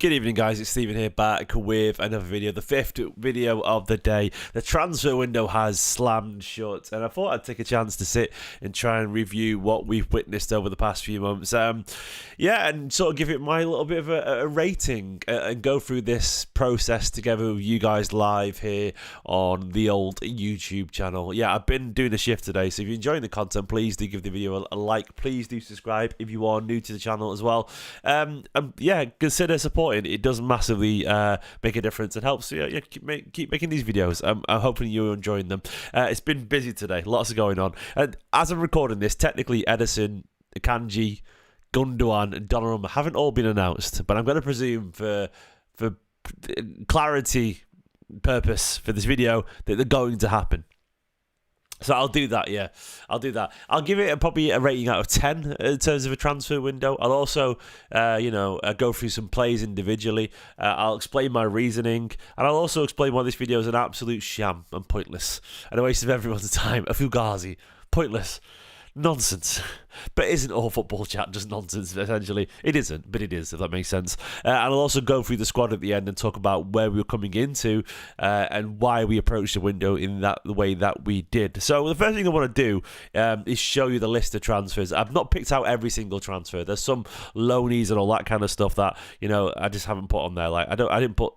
Good evening, guys. It's Stephen here, back with another video, the fifth video of the day. The transfer window has slammed shut, and I thought I'd take a chance to sit and try and review what we've witnessed over the past few months. And sort of give it my little bit of a rating and go through this process together with you guys live here on the old YouTube channel. Yeah, I've been doing a shift today, so if you're enjoying the content, please do give the video a like. Please do subscribe if you are new to the channel as well. Yeah, consider supporting. It does massively make a difference and helps keep making these videos. I'm hoping you're enjoying them. It's been busy today, lots going on, and as I'm recording this, technically Ederson, Akanji, Gundogan and Donnarumma haven't all been announced, but I'm going to presume for clarity purpose for this video that they're going to happen. So I'll do that, yeah. I'll do that. I'll give it probably a rating out of 10 in terms of a transfer window. I'll also, go through some plays individually. I'll explain my reasoning. And I'll also explain why this video is an absolute sham and pointless. And a waste of everyone's time. A fugazi. Pointless. Nonsense. But isn't all football chat just nonsense, essentially? It isn't, but it is, if that makes sense. And I'll also go through the squad at the end and talk about where we were coming into and why we approached the window in the way that we did. So the first thing I want to do is show you the list of transfers. I've not picked out every single transfer. There's some loanies and all that kind of stuff that, I just haven't put on there. Like, I didn't put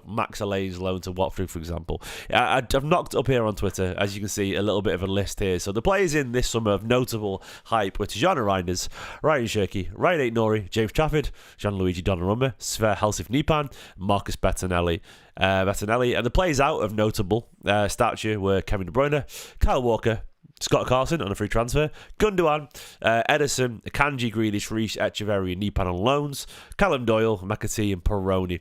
Max Alain's loan to Watford, for example. I've knocked up here on Twitter, as you can see, a little bit of a list here. So the players in this summer of notable hype were Reijnders, Cherki, Ait-Nouri, James Trafford, Gianluigi Donnarumma, Sver Helsif-Nipan, Marcus Bettinelli. And the players out of notable stature were Kevin De Bruyne, Kyle Walker, Scott Carson on a free transfer, Gundogan, Ederson, Akanji, Grealish, Reijnders, Echeverry, and Nipan on loans, Callum Doyle, McAtee, and Peroni.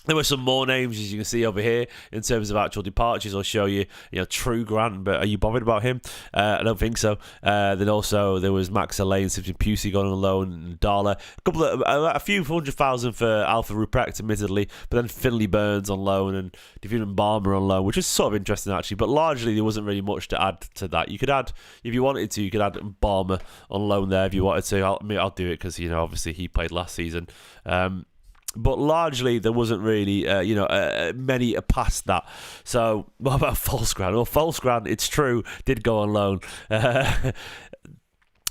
There were some more names, as you can see over here, in terms of actual departures. I'll show you, True Grant, but are you bothered about him? I don't think so. Then also there was Max Alain, Simpson Pusey going on loan, and Darla. A few 100,000 for Alpha Ruprecht, admittedly, but then Finley Burns on loan and Devin Balmer on loan, which is sort of interesting actually. But largely there wasn't really much to add to that. You could add, if you wanted to, you could add Balmer on loan there if you wanted to. I'll do it because obviously he played last season. But largely, there wasn't really, many past that. So, what about Falsgrad? Well, Falsgrad, it's true, did go on loan.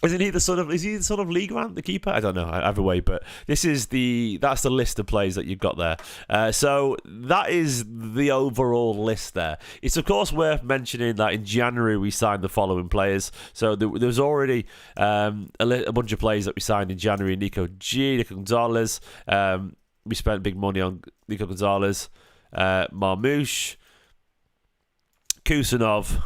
Isn't he the son of Lee Grant, the keeper? I don't know, either way, but that's the list of players that you've got there. So that is the overall list there. It's of course worth mentioning that in January we signed the following players. So there was already a bunch of players that we signed in January. Nico Gonzalez. We spent big money on Nico Gonzalez, Marmouche, Kusanov,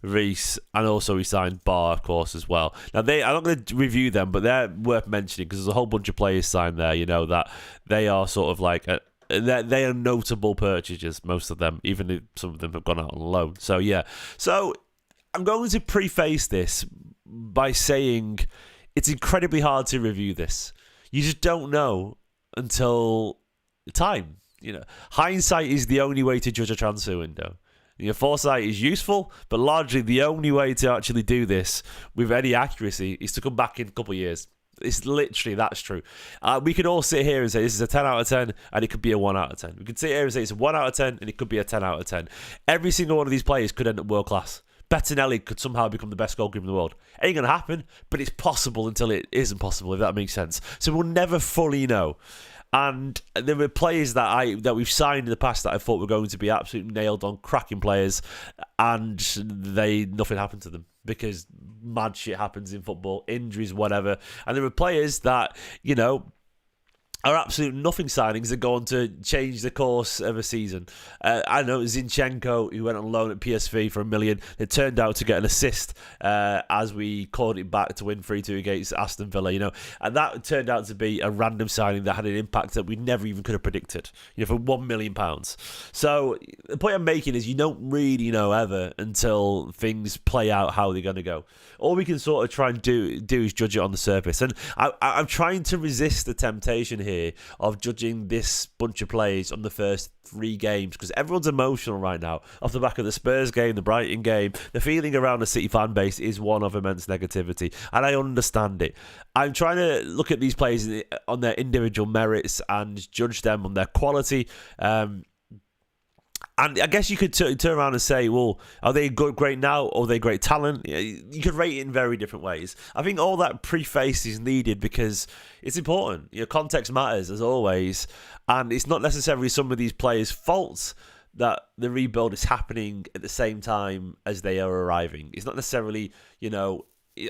Reese, and also we signed Barr, of course, as well. Now, I'm not going to review them, but they're worth mentioning because there's a whole bunch of players signed there, that they are sort of like, they are notable purchases, most of them, even if some of them have gone out on loan. So, yeah. So, I'm going to preface this by saying it's incredibly hard to review this. You just don't know until time. Hindsight is the only way to judge a transfer window. Foresight is useful, but largely the only way to actually do this with any accuracy is to come back in a couple of years. It's literally, that's true. We could all sit here and say this is a 10 out of 10 and it could be a 1 out of 10. We could sit here and say it's a 1 out of 10 and it could be a 10 out of 10. Every single one of these players could end up world class. Bettinelli could somehow become the best goalkeeper in the world. Ain't going to happen, but it's possible until it isn't possible, if that makes sense. So we'll never fully know. And there were players that we've signed in the past that I thought were going to be absolutely nailed on, cracking players, and nothing happened to them because mad shit happens in football, injuries, whatever. And there were players that, are absolute nothing signings that go on to change the course of a season. I know Zinchenko, who went on loan at PSV for $1 million. It turned out to get an assist as we called it back to win 3-2 against Aston Villa, and that turned out to be a random signing that had an impact that we never even could have predicted, for £1 million. So the point I'm making is you don't really know ever until things play out how they're going to go. All we can sort of try and do is judge it on the surface. And I'm trying to resist the temptation here here of judging this bunch of players on the first 3 games, because everyone's emotional right now off the back of the Spurs game, the Brighton game. The feeling around the City fan base is one of immense negativity, and I understand it. I'm trying to look at these players on their individual merits and judge them on their quality. And I guess you could turn around and say, well, are they great now, or are they great talent? You could rate it in very different ways. I think all that preface is needed because it's important. Context matters, as always. And it's not necessarily some of these players' faults that the rebuild is happening at the same time as they are arriving. It's not necessarily,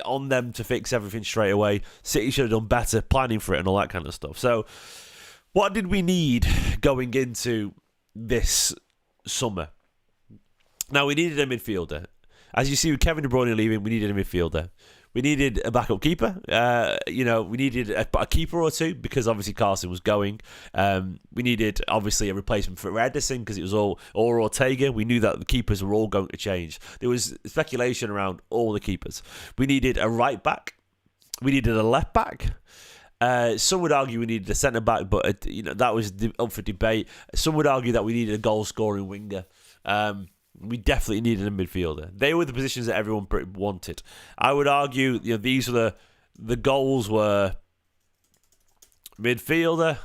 on them to fix everything straight away. City should have done better planning for it and all that kind of stuff. So what did we need going into this summer? Now, we needed a midfielder. As you see with Kevin De Bruyne leaving, we needed a midfielder. We needed a backup keeper. We needed a keeper or two because obviously Carson was going. We needed obviously a replacement for Ederson because it was all or Ortega. We knew that the keepers were all going to change. There was speculation around all the keepers. We needed a right back. We needed a left back. Some would argue we needed a centre back, but that was up for debate. Some would argue that we needed a goal scoring winger. We definitely needed a midfielder. They were the positions that everyone wanted. I would argue, these were the goals were midfielder,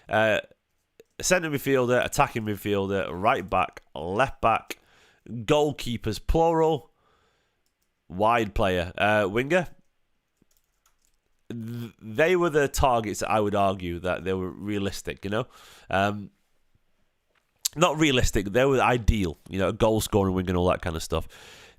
centre midfielder, attacking midfielder, right back, left back, goalkeepers plural, wide player, winger. They were the targets that I would argue that they were realistic, not realistic, they were ideal, a goal scoring wing and all that kind of stuff.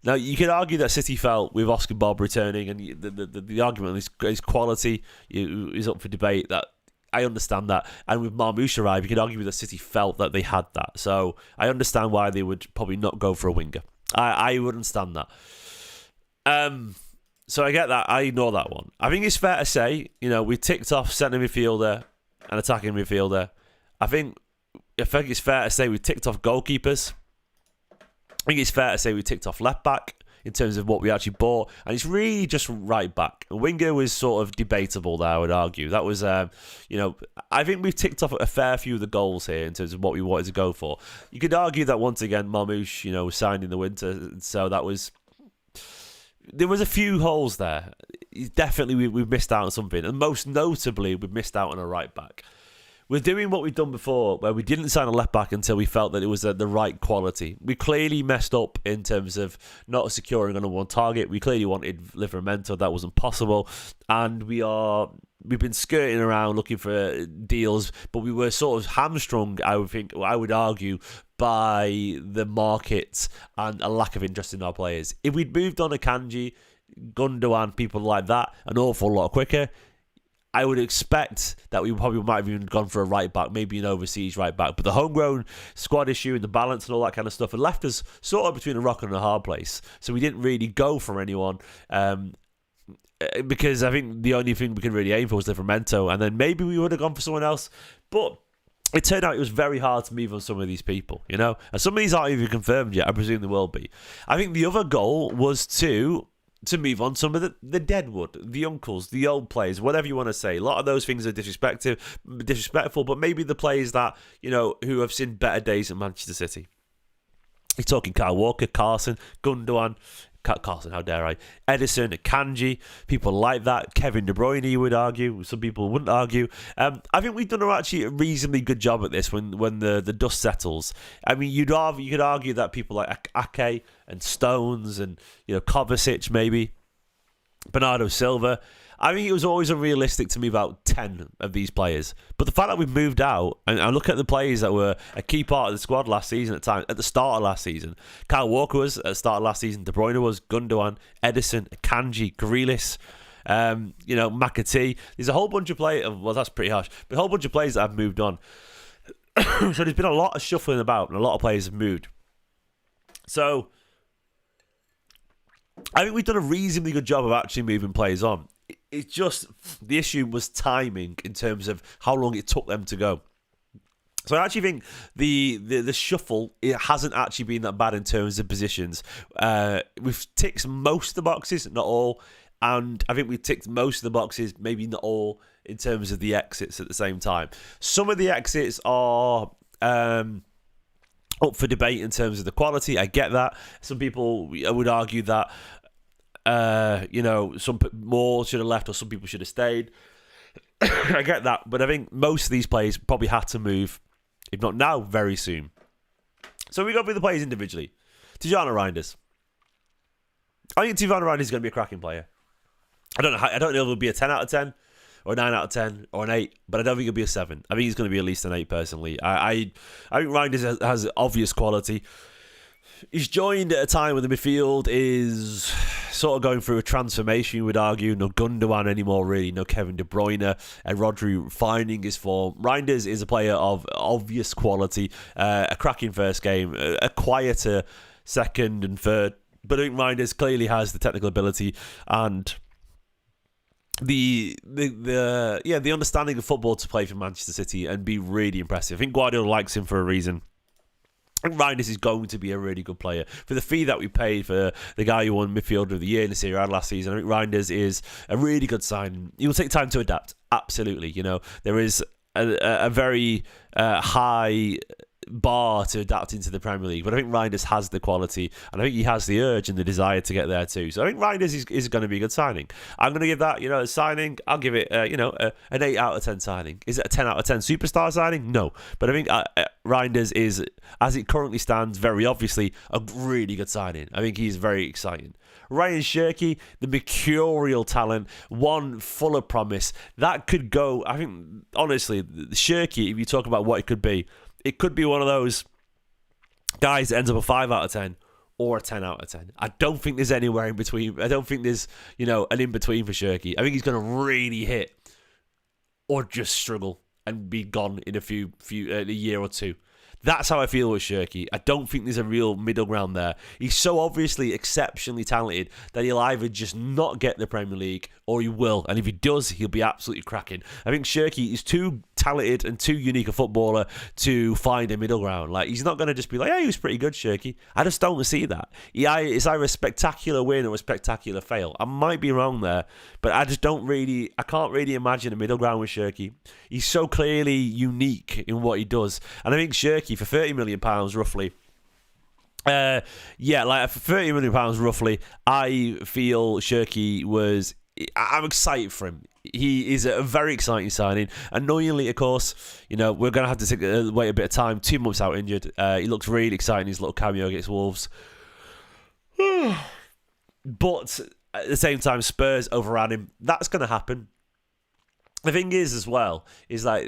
Now, you could argue that City felt with Oscar Bob returning, and the argument is his quality is up for debate. That I understand that, and with Marmoush arriving, you could argue that City felt that they had that. So I understand why they would probably not go for a winger. I would understand that. So I get that. I ignore that one. I think it's fair to say, we ticked off centre midfielder and attacking midfielder. I think it's fair to say we ticked off goalkeepers. I think it's fair to say we ticked off left back in terms of what we actually bought. And it's really just right back. A winger was sort of debatable there, I would argue. That was, I think we've ticked off a fair few of the goals here in terms of what we wanted to go for. You could argue that once again, Marmoush, was signed in the winter. So that was... There was a few holes there. Definitely we've missed out on something. And most notably, we've missed out on a right back. We're doing what we've done before, where we didn't sign a left back until we felt that it was the right quality. We clearly messed up in terms of not securing a number one target. We clearly wanted Livramento. That wasn't possible. And we've been skirting around looking for deals, but we were sort of hamstrung, I would argue, by the market and a lack of interest in our players. If we'd moved on Akanji, Gundogan, people like that, an awful lot quicker, I would expect that we probably might have even gone for a right back, maybe an overseas right back. But the homegrown squad issue and the balance and all that kind of stuff had left us sort of between a rock and a hard place. So we didn't really go for anyone because I think the only thing we could really aim for was Livramento, and then maybe we would have gone for someone else. But it turned out it was very hard to move on some of these people, and some of these aren't even confirmed yet. I presume they will be. I think the other goal was to move on some of the deadwood, the uncles, the old players, whatever you want to say. A lot of those things are disrespectful, but maybe the players that, who have seen better days at Manchester City. You're talking Kyle Walker, Carson, Gundogan, how dare I? Ederson, Akanji, people like that. Kevin De Bruyne, you would argue. Some people wouldn't argue. I think we've done actually a reasonably good job at this when the dust settles. I mean, you could argue that people like Ake and Stones and Kovacic maybe, Bernardo Silva. I think it was always unrealistic to move out 10 of these players. But the fact that we've moved out, and I look at the players that were a key part of the squad last season at the start of last season. Kyle Walker was at the start of last season. De Bruyne was, Gundogan, Ederson, Akanji, Grealish, McAtee. There's a whole bunch of players. Well, that's pretty harsh. But a whole bunch of players that have moved on. So there's been a lot of shuffling about, and a lot of players have moved. So I think we've done a reasonably good job of actually moving players on. It's just the issue was timing in terms of how long it took them to go. So I actually think the shuffle, it hasn't actually been that bad in terms of positions. We've ticked most of the boxes, not all. And I think we ticked most of the boxes, maybe not all, in terms of the exits at the same time. Some of the exits are up for debate in terms of the quality. I get that. Some people would argue that, some more should have left or some people should have stayed. I get that. But I think most of these players probably had to move, if not now, very soon. So we go through the players individually. Tijjani Reijnders. I think Tijjani Reijnders is going to be a cracking player. I don't know if it'll be a 10 out of 10 or a 9 out of 10 or an 8, but I don't think it'll be a 7. I think he's going to be at least an 8 personally. I think Reijnders has obvious quality. He's joined at a time when the midfield is sort of going through a transformation, you would argue. No Gundogan anymore, really. No Kevin De Bruyne. And Rodri finding his form. Reijnders is a player of obvious quality. A cracking first game. A quieter second and third. But I think Reijnders clearly has the technical ability and the understanding of football to play for Manchester City and be really impressive. I think Guardiola likes him for a reason. I think Reijnders is going to be a really good player. For the fee that we paid for the guy who won Midfielder of the Year in the Serie A last season, I think Reijnders is a really good sign. He will take time to adapt, absolutely. There is a very high bar to adapt into the Premier League, but I think Reijnders has the quality and I think he has the urge and the desire to get there too. So I think Reijnders is going to be a good signing. I'm going to give that a signing. I'll give it an 8 out of 10 signing. Is it a 10 out of 10 superstar signing? No, but I think Reijnders is, as it currently stands, very obviously a really good signing. I think he's very exciting. Ryan Cherki, the mercurial talent, one full of promise. That could go, I think, honestly, Cherki, if you talk about what it could be one of those guys that ends up a 5 out of 10 or a 10 out of 10. I don't think there's anywhere in between. I don't think there's, an in-between for Cherki. I think he's going to really hit or just struggle and be gone in a year or two. That's how I feel with Cherki. I don't think there's a real middle ground there. He's so obviously exceptionally talented that he'll either just not get the Premier League or he will. And if he does, he'll be absolutely cracking. I think Cherki is too talented and too unique a footballer to find a middle ground. Like, he's not going to just be like, yeah, he was pretty good, Cherki. I just don't see that. It's either a spectacular win or a spectacular fail. I might be wrong there, but I can't really imagine a middle ground with Cherki. He's so clearly unique in what he does. And I think Cherki, for £30 million roughly, for £30 million roughly, I feel Cherki I'm excited for him. He is a very exciting signing. Annoyingly, of course, we're going to have to wait a bit of time. 2 months out injured. He looks really exciting, his little cameo against Wolves. But at the same time, Spurs overran him. That's going to happen. The thing is, as well, is like,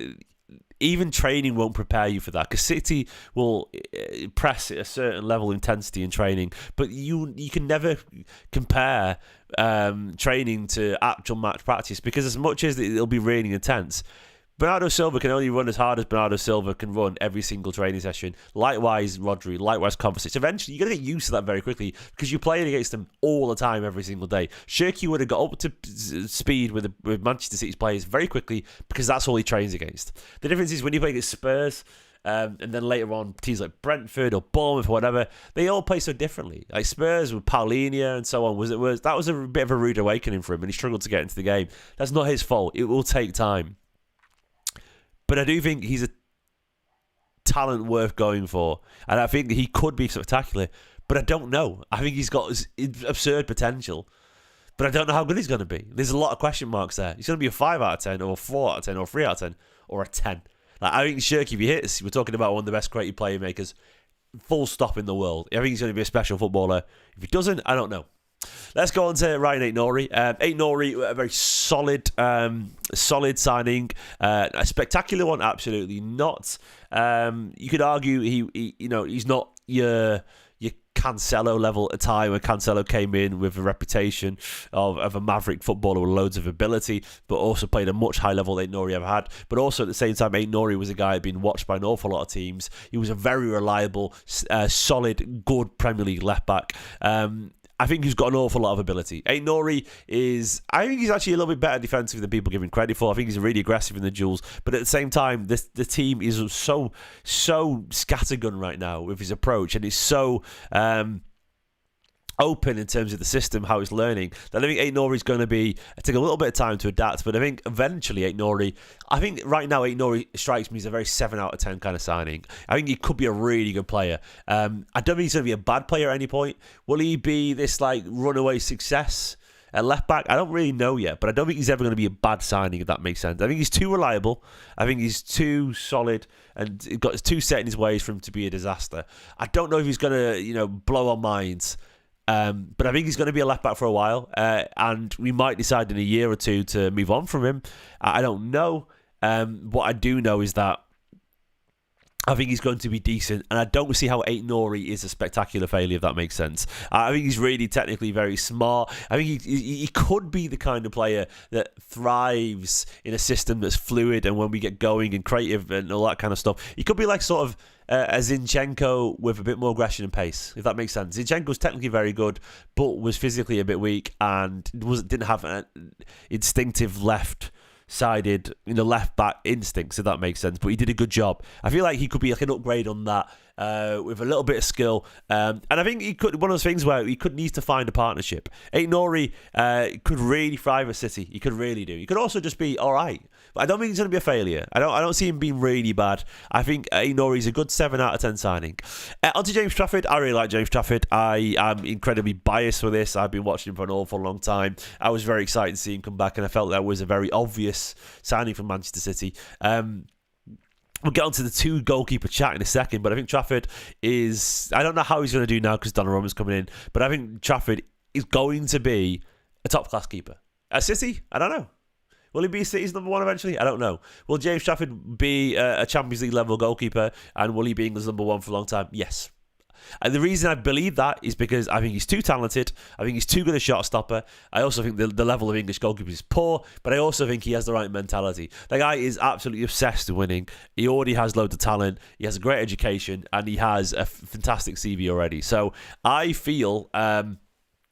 even training won't prepare you for that, because City will press at a certain level of intensity in training, but you can never compare training to actual match practice, because as much as it'll be really intense, Bernardo Silva can only run as hard as Bernardo Silva can run every single training session. Likewise, Rodri. Likewise, Kovacic. Eventually, you're going to get used to that very quickly because you're playing against them all the time, every single day. Cherki would have got up to speed with Manchester City's players very quickly because that's all he trains against. The difference is when you play against Spurs, and then later on teams like Brentford or Bournemouth or whatever, they all play so differently. Like Spurs with Paulinho and so on, that was a bit of a rude awakening for him, and he struggled to get into the game. That's not his fault. It will take time. But I do think he's a talent worth going for. And I think he could be spectacular. But I don't know. I think he's got absurd potential. But I don't know how good he's going to be. There's a lot of question marks there. He's going to be a 5 out of 10 or a 4 out of 10 or a 3 out of 10 or a 10. Like, I think Cherki, if he hits, we're talking about one of the best creative playmakers, full stop in the world. I think he's going to be a special footballer. If he doesn't, I don't know. Let's go on to Ryan Ait-Nouri. Ait-Nouri, a very solid signing. A spectacular one, absolutely not. You could argue he's not your Cancelo level at a time when Cancelo came in with a reputation of a maverick footballer with loads of ability, but also played a much higher level than Ait-Nouri ever had. But also at the same time, Ait-Nouri was a guy who had been watched by an awful lot of teams. He was a very reliable, solid, good Premier League left back. I think he's got an awful lot of ability. Ait-Nouri I think he's actually a little bit better defensive than people give him credit for. I think he's really aggressive in the duels. But at the same time, the team is so scattergun right now with his approach. And it's so open in terms of the system, how it's learning, then I think Ait-Nouri is going to take a little bit of time to adapt. But I think eventually Ait-Nouri, I think right now Ait-Nouri strikes me as a very 7 out of 10 kind of signing. I think he could be a really good player. I don't think he's going to be a bad player at any point. Will he be this like runaway success at left back? I don't really know yet, but I don't think he's ever going to be a bad signing, if that makes sense. I think he's too reliable. I think he's too solid, and he's got too set in his ways for him to be a disaster. I don't know if he's going to, blow our minds. But I think he's going to be a left back for a while, and we might decide in a year or two to move on from him. I don't know. What I do know is that I think he's going to be decent, and I don't see how Ait-Nouri is a spectacular failure, if that makes sense. I think he's really technically very smart. I think he could be the kind of player that thrives in a system that's fluid, and when we get going and creative and all that kind of stuff, he could be like sort of a Zinchenko with a bit more aggression and pace, if that makes sense. Zinchenko's technically very good, but was physically a bit weak and didn't have an instinctive left-sided, left back instincts, if that makes sense. But he did a good job. I feel like he could be like an upgrade on that. With a little bit of skill, and I think he could. One of those things where he could need to find a partnership. Ait-Nouri could really thrive at City. He could really do. He could also just be all right, but I don't think he's going to be a failure. I don't see him being really bad. I think Ait-Nouri is a good 7 out of 10 signing. Onto James Trafford. I really like James Trafford. I am incredibly biased for this. I've been watching him for an awful long time. I was very excited to see him come back, and I felt that was a very obvious signing from Manchester City. We'll get on to the 2 goalkeeper chat in a second, but I think Trafford is... I don't know how he's going to do now because Donnarumma's coming in, but I think Trafford is going to be a top-class keeper. At City? I don't know. Will he be City's number 1 eventually? I don't know. Will James Trafford be a Champions League level goalkeeper, and will he be England's number 1 for a long time? Yes. And the reason I believe that is because I think he's too talented. I think he's too good a shot stopper. I also think the level of English goalkeepers is poor, but I also think he has the right mentality. The guy is absolutely obsessed with winning. He already has loads of talent. He has a great education, and he has a fantastic CV already. So I feel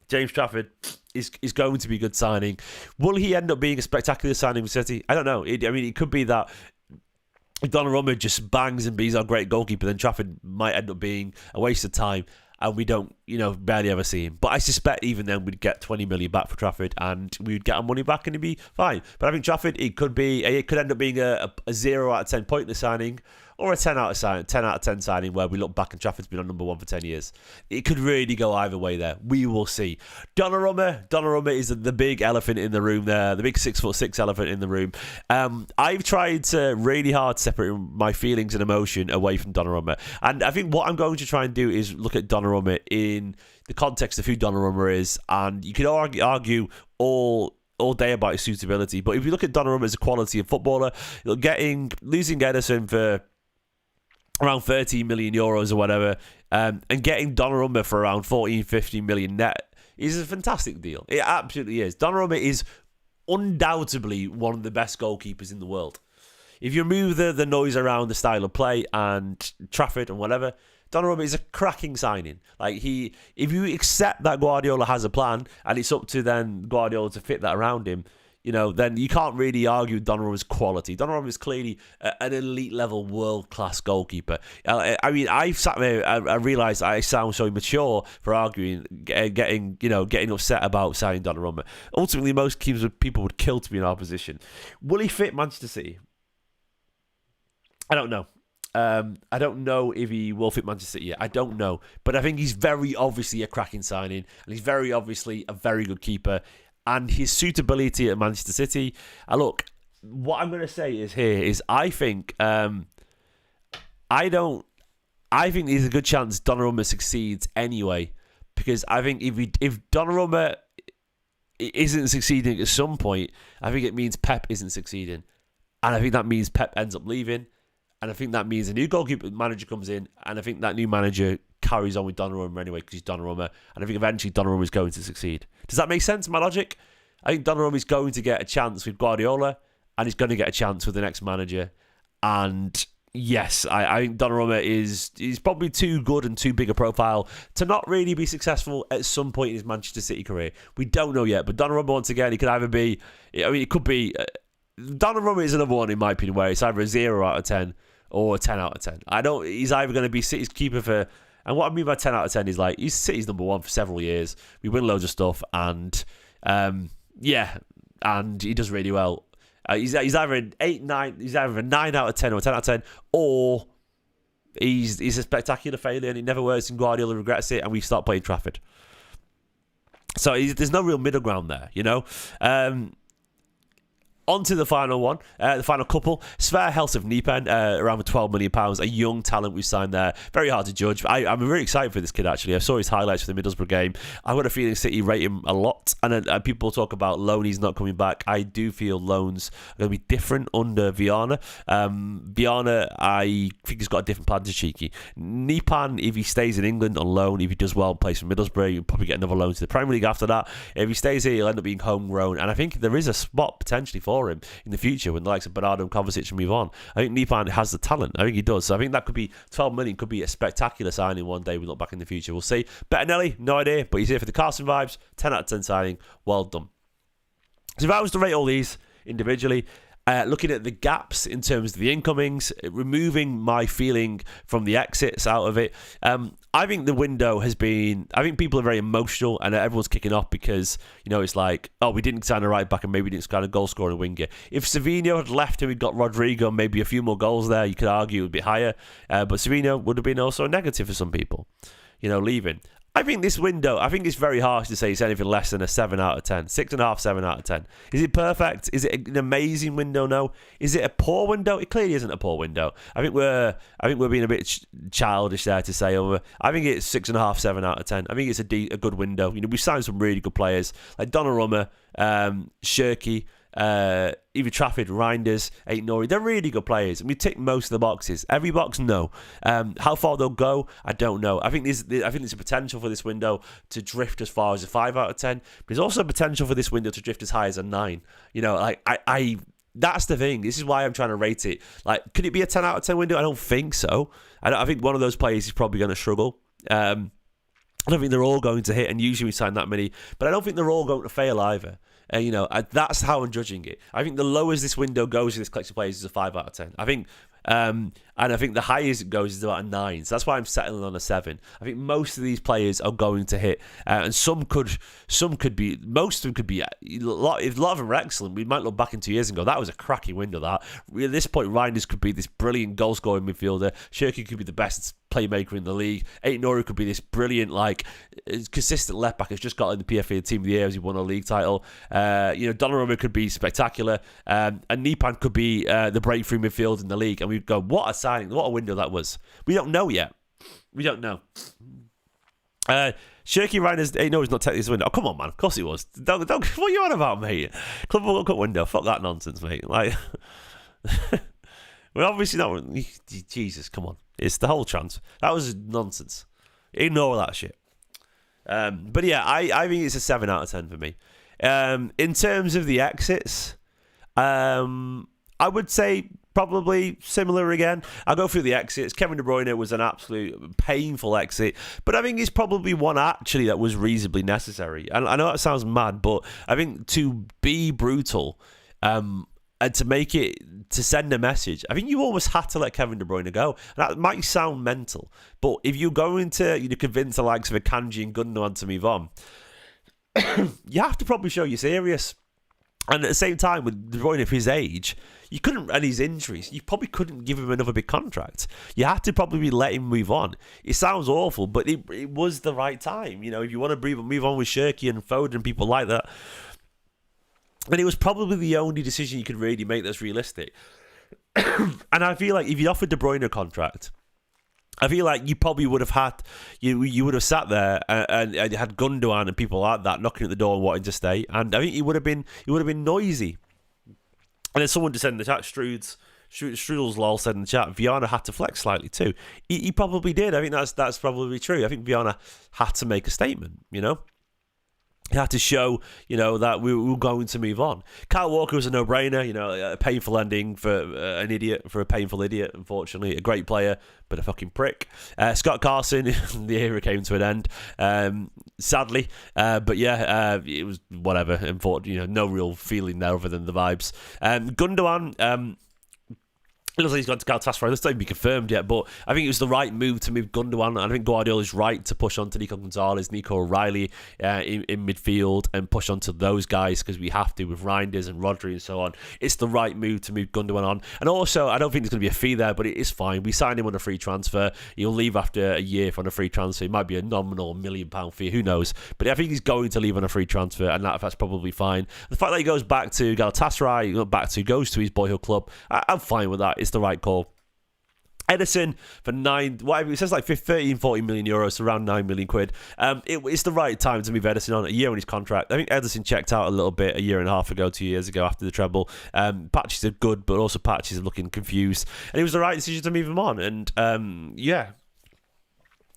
James Trafford is going to be a good signing. Will he end up being a spectacular signing with City? I don't know. It could be that if Donnarumma just bangs and be's our great goalkeeper, then Trafford might end up being a waste of time, and we don't, barely ever see him. But I suspect even then we'd get 20 million back for Trafford, and we'd get our money back, and it'd be fine. But I think Trafford, it could end up being a 0 out of 10 pointless signing, or a 10 out of 10 signing where we look back and Trafford's been on number 1 for 10 years. It could really go either way there. We will see. Donnarumma is the big elephant in the room there, the big 6'6" elephant in the room. I've tried to really hard separate my feelings and emotion away from Donnarumma. And I think what I'm going to try and do is look at Donnarumma in the context of who Donnarumma is. And you could argue all day about his suitability. But if you look at Donnarumma as a quality of footballer, losing Ederson for around 13 million euros or whatever, and getting Donnarumma for around 14-15 million net is a fantastic deal. It absolutely is. Donnarumma is undoubtedly one of the best goalkeepers in the world. If you remove the noise around the style of play and Trafford and whatever, Donnarumma is a cracking signing. If you accept that Guardiola has a plan, and it's up to then Guardiola to fit that around him, then you can't really argue Donnarumma's quality. Donnarumma is clearly an elite level, world class goalkeeper. I've sat there. I realised I sound so immature for arguing, getting upset about signing Donnarumma. Ultimately, most people would kill to be in our position. Will he fit Manchester City? I don't know. I don't know if he will fit Manchester City yet. I don't know. But I think he's very obviously a cracking signing, and he's very obviously a very good keeper. And his suitability at Manchester City. Look, what I'm going to say is I think there's a good chance Donnarumma succeeds anyway, because I think if Donnarumma isn't succeeding at some point, I think it means Pep isn't succeeding, and I think that means Pep ends up leaving, and I think that means a new goalkeeper manager comes in, and I think that new manager carries on with Donnarumma anyway because he's Donnarumma, and I think eventually Donnarumma is going to succeed. Does that make sense, my logic? I think Donnarumma is going to get a chance with Guardiola, and he's going to get a chance with the next manager. And yes, I think Donnarumma is probably too good and too big a profile to not really be successful at some point in his Manchester City career. We don't know yet, but Donnarumma, once again, he could either be... it could be... Donnarumma is another one, in my opinion, where it's either a 0 out of 10 or a 10 out of 10. He's either going to be City's keeper for And what I mean by 10 out of 10 is like, he's City's number one for several years. We win loads of stuff, and and he does really well. He's either an 8, 9, he's either a 9 out of 10 or a 10 out of 10, or he's a spectacular failure and it never works and Guardiola regrets it and we start playing Trafford. So there's no real middle ground there, you know. On to the final one, the final couple. Sverre Helse of Niepen, around £12 million, a young talent we signed there. Very hard to judge. I'm really excited for this kid, actually. I saw his highlights for the Middlesbrough game. I've got a feeling City rate him a lot. And people talk about loanies not coming back. I do feel loans are going to be different under Viana. Viana, I think he's got a different plan to Cherki. Niepan, if he stays in England on loan, if he does well, plays for Middlesbrough, you'll probably get another loan to the Premier League after that. If he stays here, he'll end up being homegrown. And I think there is a spot potentially for him in the future when the likes of Bernardo and Kovacic move on. I think Niepan has the talent. I think he does. So I think that could be 12 million, could be a spectacular signing one day we look back in the future. We'll see. Bettinelli, no idea, but he's here for the Carson vibes. 10 out of 10 signing. Well done. So if I was to rate all these individually, looking at the gaps in terms of the incomings, removing my feeling from the exits out of it, I think the window has been... I think people are very emotional and everyone's kicking off because, you know, it's like, oh, we didn't sign a right back and maybe we didn't sign a goal-scoring winger. If Savinho had left and we'd got Rodrigo, maybe a few more goals there, you could argue it would be higher. But Savinho would have been also a negative for some people, you know, leaving. I think this window, I think it's very harsh to say it's anything less than a 7 out of 10. 6.5, 7 out of 10. Is it perfect? Is it an amazing window? No. Is it a poor window? It clearly isn't a poor window. I think we're being a bit childish there to say over. I think it's 6.5, 7 out of 10. I think it's a good window. You know, we've signed some really good players like Donnarumma, Cherki, even Trafford, Reijnders, Ait-Nouri. They're really good players, and we tick most of the boxes. Every box, no. How far they'll go, I don't know. I think there's a potential for this window to drift as far as a 5 out of 10. But there's also a potential for this window to drift as high as a 9. You know, like I that's the thing. This is why I'm trying to rate it. Like, could it be a 10 out of 10 window? I don't think so. I think one of those players is probably going to struggle. I don't think they're all going to hit, and usually we sign that many, but I don't think they're all going to fail either. You know, that's how I'm judging it. I think the lowest this window goes in this collection of players is a 5 out of 10. I think, and I think the highest it goes is about a 9. So that's why I'm settling on a 7. I think most of these players are going to hit, and some could be, most of them could be. If a lot of them are excellent, we might look back in 2 years and go, that was a cracking window. That at this point, Reijnders could be this brilliant goal scoring midfielder. Cherki could be the best playmaker in the league. Ait-Nouri could be this brilliant, like, consistent left back who's just got in the PFA Team of the Year as he won a league title. You know, Donnarumma could be spectacular, and Niepan could be the breakthrough midfield in the league. And we'd go, what a signing, what a window that was. We don't know yet. We don't know. Cherki, Reijnders, Ait-Nouri's not technically this window. Oh, come on, man. Of course it was. Don't, what are you on about, mate? Club World Cup window. Fuck that nonsense, mate. Like, we're obviously not. Jesus, come on. It's the whole transfer. That was nonsense. Ignore that shit. But yeah, I think it's a 7 out of 10 for me. In terms of the exits, I would say probably similar again. I'll go through the exits. Kevin De Bruyne was an absolute painful exit, but I think it's probably one actually that was reasonably necessary. And I know that sounds mad, but I think to be brutal, and to make it, to send a message, I think you almost had to let Kevin De Bruyne go. And that might sound mental, but if you're going to convince the likes of Akanji and Gundogan to move on, you have to probably show you're serious. And at the same time, with De Bruyne of his age, you couldn't, and his injuries, you probably couldn't give him another big contract. You had to probably let him move on. It sounds awful, but it was the right time. You know, if you want to move on with Cherki and Foden and people like that, and it was probably the only decision you could really make that's realistic. And I feel like if you offered De Bruyne a contract, I feel like you probably would have had, you would have sat there and had Gundogan and people like that knocking at the door and wanting to stay. And I think it would have been noisy. And then someone just said in the chat, Strudel's lol said in the chat, Viana had to flex slightly too. He probably did. I think that's probably true. I think Viana had to make a statement, you know. He had to show, you know, that we were going to move on. Kyle Walker was a no-brainer, you know, a painful ending for a painful idiot, unfortunately. A great player, but a fucking prick. Scott Carson, the era came to an end, sadly. But yeah, it was whatever. You know, no real feeling there other than the vibes. Gundogan, It looks like he's gone to Galatasaray. That's not even be confirmed yet, but I think it was the right move to move Gundogan. And I think Guardiola's right to push on to Nico Gonzalez, Nico O'Reilly in midfield and push on to those guys because we have to with Reijnders and Rodri and so on. It's the right move to move Gundogan on. And also, I don't think there's going to be a fee there, but it is fine. We signed him on a free transfer. He'll leave after a year on a free transfer. It might be a nominal £1 million fee. Who knows? But I think he's going to leave on a free transfer, and that's probably fine. The fact that he goes back to Galatasaray, goes to his boyhood club, I'm fine with that. It's the right call. Ederson for whatever it says, like 40 million euros, so around 9 million quid. It's the right time to move Ederson on, a year on his contract. I think Ederson checked out a little bit a year and a half ago, 2 years ago after the treble. Patches are good, but also Patches are looking confused, and it was the right decision to move him on. And yeah.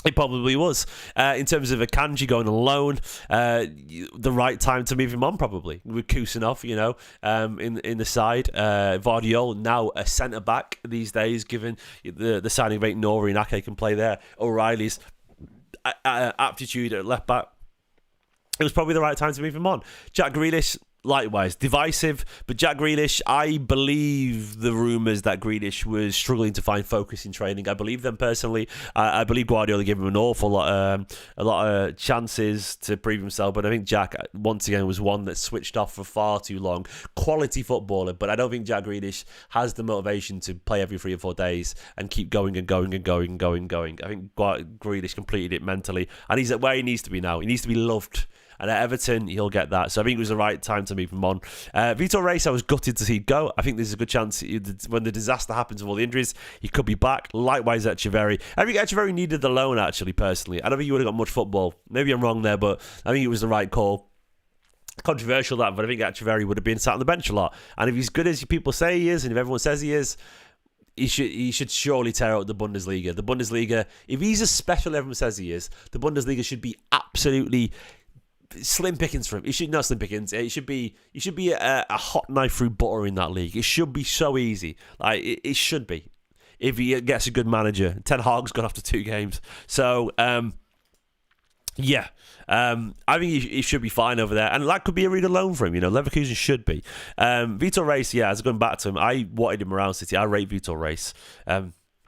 It probably was. In terms of Akanji going on loan, the right time to move him on, probably. With Kusanov, in the side. Vardiol, now a centre-back these days, given the signing of Ait-Nouri and Ake can play there. O'Reilly's aptitude at left-back. It was probably the right time to move him on. Jack Grealish, likewise, divisive, but Jack Grealish, I believe the rumours that Grealish was struggling to find focus in training. I believe them personally. I believe Guardiola gave him an awful lot, a lot of chances to prove himself, but I think Jack, once again, was one that switched off for far too long. Quality footballer, but I don't think Jack Grealish has the motivation to play every 3 or 4 days and keep going and going and going and going and going. I think Grealish completed it mentally, and he's at where he needs to be now. He needs to be loved. And at Everton, he'll get that. So I think it was the right time to move him on. Vitor Reis, I was gutted to see go. I think there's a good chance when the disaster happens with all the injuries, he could be back. Likewise, Echeverri. I think Echeverri needed the loan, actually, personally. I don't think he would have got much football. Maybe I'm wrong there, but I think it was the right call. Controversial, that, but I think Echeverri would have been sat on the bench a lot. And if he's good as people say he is, and if everyone says he is, he should surely tear out the Bundesliga. The Bundesliga, if he's as special as everyone says he is, the Bundesliga should be absolutely slim pickings for him. It should not slim pickings. It should be a hot knife through butter in that league. It should be so easy. Like it should be. If he gets a good manager. Ten Hag's gone after 2 games. So yeah. I think he should be fine over there, and that could be a real loan for him. Leverkusen should be. Vitor Reis, as going back to him, I wanted him around City. I rate Vitor Reis.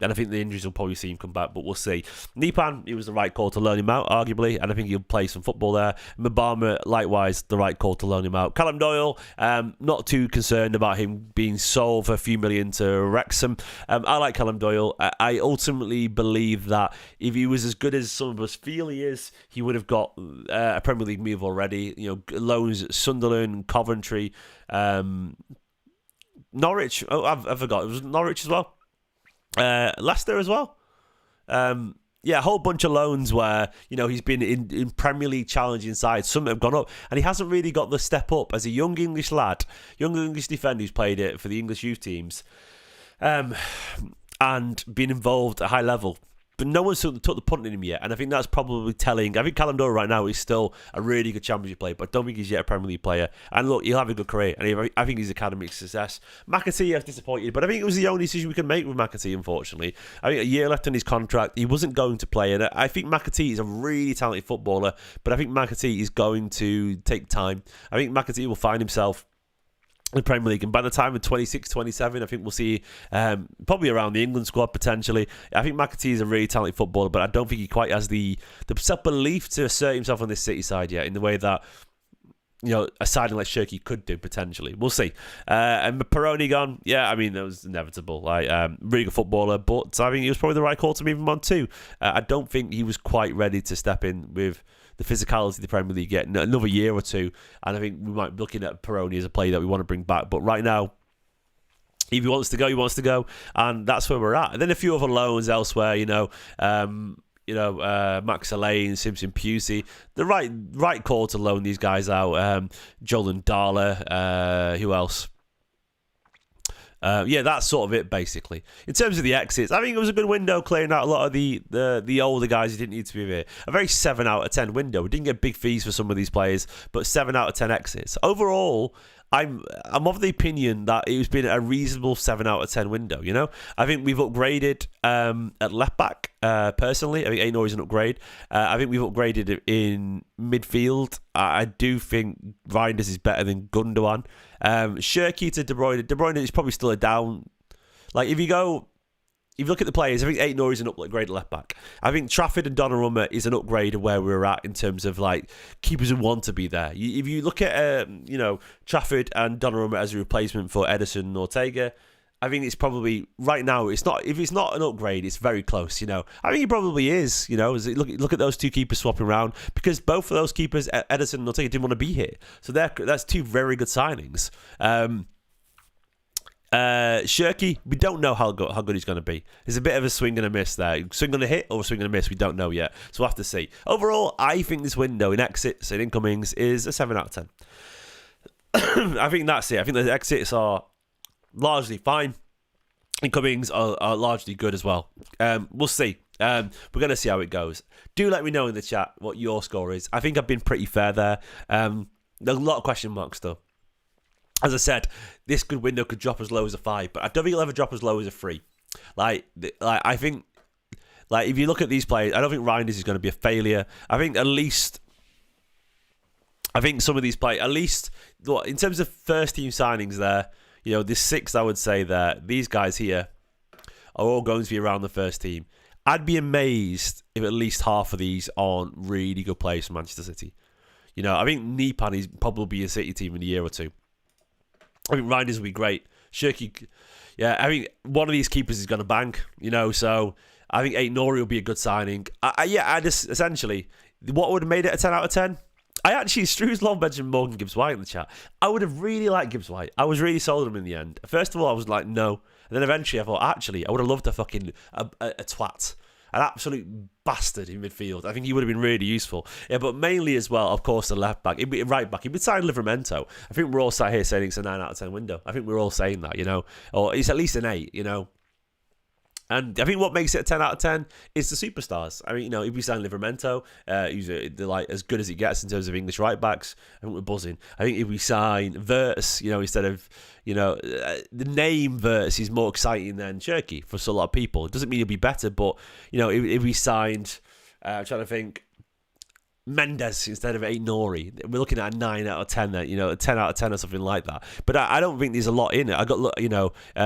And I think the injuries will probably see him come back, but we'll see. Nipan, it was the right call to loan him out, arguably, and I think he'll play some football there. Mbama, likewise, the right call to loan him out. Callum Doyle, not too concerned about him being sold for a few million to Wrexham. I like Callum Doyle. I ultimately believe that if he was as good as some of us feel he is, he would have got a Premier League move already. Loans at Sunderland, Coventry, Norwich. Oh, I forgot. It was Norwich as well. Leicester as well. A whole bunch of loans where he's been in Premier League challenging sides. Some have gone up, and he hasn't really got the step up as a young English lad, young English defender who's played it for the English youth teams, and been involved at a high level. But no one's took the punt in him yet, and I think that's probably telling. I think Callum Doyle right now is still a really good Championship player, but I don't think he's yet a Premier League player. And look, he'll have a good career, and I think he's academic success. McAtee, I was disappointed, but I think it was the only decision we could make with McAtee, unfortunately. I think a year left on his contract, he wasn't going to play, and I think McAtee is a really talented footballer, but I think McAtee is going to take time. I think McAtee will find himself in the Premier League, and by the time of 26, 27, I think we'll see probably around the England squad potentially. I think McAtee is a really talented footballer, but I don't think he quite has the self-belief to assert himself on this City side yet in the way that a signing like Cherki could do potentially. We'll see. And Peroni gone, that was inevitable. Really good footballer, but I think he was probably the right call to move him on too. I don't think he was quite ready to step in with the physicality of the Premier League yet. Another year or two, and I think we might be looking at Peroni as a player that we want to bring back. But right now, if he wants to go, he wants to go, and that's where we're at. And then a few other loans elsewhere, Max Alain, Simpson Pusey. The right call to loan these guys out. Jolan Darla, who else? That's sort of it, basically. In terms of the exits, I think it was a good window, clearing out a lot of the older guys who didn't need to be here. A very 7 out of 10 window. We didn't get big fees for some of these players, but 7 out of 10 exits. Overall, I'm of the opinion that it's been a reasonable 7 out of 10 window, I think we've upgraded at left back, personally. I think Ait-Nouri is an upgrade. I think we've upgraded in midfield. I do think Reijnders is better than Gundogan. Cherki to De Bruyne. De Bruyne is probably still a down Like, if you look at the players, I think Ait-Nouri is an upgrade at left back. I think Trafford and Donnarumma is an upgrade of where we're at in terms of like keepers who want to be there. If you look at Trafford and Donnarumma as a replacement for Ederson and Ortega, I think it's probably right now. It's not. If it's not an upgrade, it's very close. I think it probably is. Look at those two keepers swapping around, because both of those keepers, Ederson and Ortega, didn't want to be here. So that's two very good signings. Cherki, we don't know how good he's going to be. There's a bit of a swing and a miss there. Swing and a hit or swing and a miss, we don't know yet. So we'll have to see. Overall, I think this window in exits and incomings is a 7 out of 10. I think that's it. I think the exits are largely fine. Incomings are largely good as well. We'll see. We're going to see how it goes. Do let me know in the chat what your score is. I think I've been pretty fair there. There's a lot of question marks though. As I said, this good window could drop as low as a 5, but I don't think it'll ever drop as low as a 3. I think, if you look at these players, I don't think Reijnders is going to be a failure. I think some of these players, at least in terms of first team signings there, this 6 I would say there, these guys here are all going to be around the first team. I'd be amazed if at least half of these aren't really good players from Manchester City. I think Nipan is probably a City team in a year or two. I think Reijnders will be great. Cherki, yeah, I think one of these keepers is going to bang, so I think Ait-Nouri will be a good signing. I just, essentially, what would have made it a 10 out of 10? Stru's long mentioned Morgan Gibbs-White in the chat. I would have really liked Gibbs-White. I was really sold on him in the end. First of all, I was like, no. And then eventually I thought, actually, I would have loved a fucking a twat. An absolute bastard in midfield. I think he would have been really useful. Yeah, but mainly as well, of course, the left back. Right back. He would sign Livramento. I think we're all sat here saying it's a 9 out of 10 window. I think we're all saying that, Or it's at least an 8, And I think what makes it a 10 out of 10 is the superstars. I mean, if we sign Livramento, who's as good as it gets in terms of English right backs, I think we're buzzing. I think if we sign Verts, instead of, the name Verts is more exciting than Cherki for a lot of people. It doesn't mean he'll be better, but, if we signed, I'm trying to think, Mendes instead of Ait-Nouri, we're looking at a 9 out of 10 there, a 10 out of 10 or something like that. But I don't think there's a lot in it. I got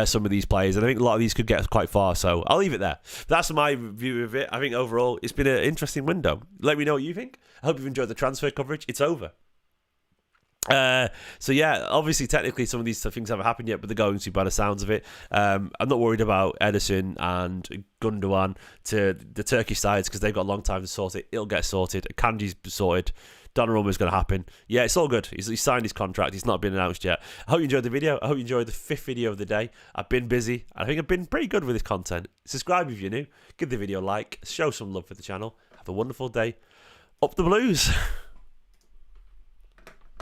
some of these players, and I think a lot of these could get quite far, so I'll leave it there. That's my view of it. I think overall it's been an interesting window. Let me know what you think. I hope you've enjoyed the transfer coverage. It's over. So yeah, obviously technically some of these things haven't happened yet, but they're going to by the sounds of it. I'm not worried about Ederson and Gundogan to the Turkish sides because they've got a long time to sort it. It'll get sorted. Akanji's sorted. Donnarumma is going to happen. Yeah, it's all good. He's signed his contract. He's not been announced yet. I hope you enjoyed the video. I hope you enjoyed the 5th video of the day. I've been busy. I think I've been pretty good with this content. Subscribe if you're new. Give the video a like. Show some love for the channel. Have a wonderful day. Up the Blues.